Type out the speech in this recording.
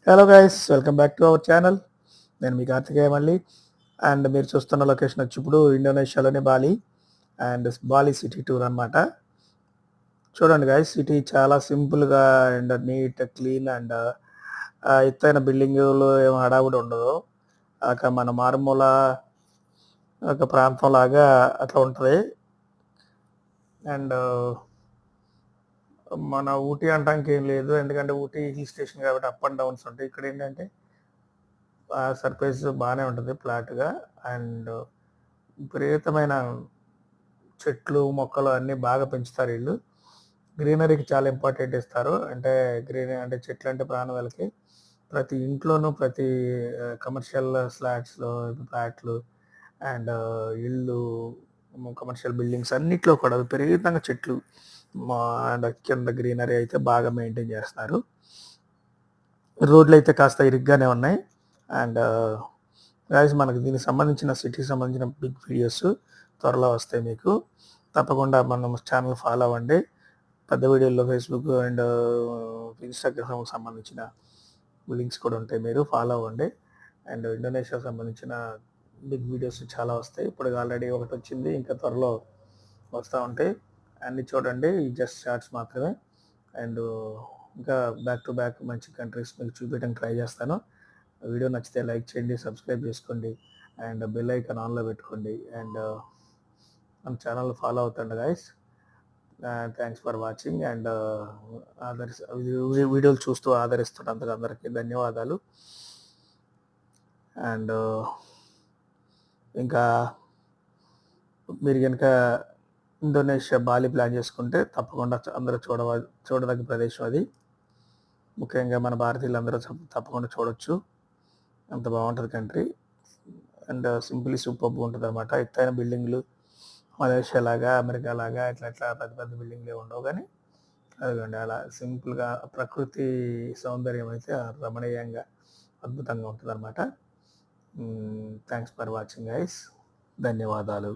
Hello guys, welcome back to our channel. నేను మీ కార్తికేయ మళ్ళీ. And మీరు చూస్తున్న లొకేషన్ వచ్చి ఇప్పుడు ఇండోనేషియాలోని Bali and Bali city tour అనమాట. చూడండి గైస్, సిటీ చాలా సింపుల్గా అండ్ నీట్ క్లీన్ అండ్ ఎత్తైన బిల్డింగులు ఏమో హడావుడి ఉండదు. మన మారుమూల ఒక ప్రాంతం లాగా అట్లా ఉంటుంది. అండ్ మన ఊటీ అంటానికి ఏం లేదు, ఎందుకంటే ఊటీ హిల్ స్టేషన్ కాబట్టి అప్ అండ్ డౌన్స్ ఉంటాయి. ఇక్కడ ఏంటంటే సర్ఫేస్ బాగానే ఉంటుంది ఫ్లాట్గా. అండ్ విపరీతమైన చెట్లు మొక్కలు అన్నీ బాగా పెంచుతారు వీళ్ళు. గ్రీనరీకి చాలా ఇంపార్టెంట్ ఇస్తారు. అంటే అంటే చెట్లు అంటే ప్రాణం వాళ్ళకి. ప్రతి ఇంట్లోనూ ప్రతి కమర్షియల్ ఫ్లాట్లు అండ్ ఇళ్ళు కమర్షియల్ బిల్డింగ్స్ అన్నిట్లో కూడా విపరీతంగా చెట్లు అండ్ కింద గ్రీనరీ అయితే బాగా మెయింటైన్ చేస్తారు. రోడ్లు అయితే కాస్త ఇరుగ్గానే ఉన్నాయి. అండ్ గైస్, మనకు దీనికి సంబంధించిన సిటీకి సంబంధించిన బిగ్ వీడియోస్ త్వరలో వస్తాయి. మీకు తప్పకుండా మన ఛానల్ ఫాలో అవ్వండి. పెద్ద వీడియోల్లో ఫేస్బుక్ అండ్ ఇన్స్టాగ్రామ్కి సంబంధించిన లింక్స్ కూడా ఉంటాయి, మీరు ఫాలో అవ్వండి. అండ్ ఇండోనేషియాకి సంబంధించిన బిగ్ వీడియోస్ చాలా వస్తాయి. ఇప్పుడు ఆల్రెడీ ఒకటి వచ్చింది, ఇంకా త్వరలో వస్తూ ఉంటాయి. అన్నీ చూడండి, జస్ట్ షార్ట్స్ మాత్రమే. అండ్ ఇంకా బ్యాక్ టు బ్యాక్ మంచి కంట్రీస్ మీకు చూపించడానికి ట్రై చేస్తాను. వీడియో నచ్చితే లైక్ చేయండి, సబ్స్క్రైబ్ చేసుకోండి అండ్ బెల్ ఐకాన్ ఆన్లో పెట్టుకోండి. అండ్ మన ఛానల్ ఫాలో అవుతాండి guys. Thanks for watching and వీడియోలు చూస్తూ ఆదరిస్తున్నందుకు అందరికీ ధన్యవాదాలు. అండ్ ఇంకా మీరు కనుక ఇండోనేషియా బాలి ప్లాన్ చేసుకుంటే తప్పకుండా అందరూ చూడదగ్గ ప్రదేశం అది. ముఖ్యంగా మన భారతీయులందరూ తప్పకుండా చూడొచ్చు. అంత బాగుంటుంది కంట్రీ. అండ్ సింపుల్లీ సూపర్బ్ ఉంటుంది అనమాట. ఎత్తైన బిల్డింగ్లు మలేషియా లాగా అమెరికా లాగా ఇట్లా పెద్ద పెద్ద బిల్డింగ్లే ఉండవు, కానీ అదిగోండి అలా సింపుల్గా ప్రకృతి సౌందర్యం అయితే రమణీయంగా అద్భుతంగా ఉంటుంది అనమాట. Thanks for watching guys. ధన్యవాదాలు.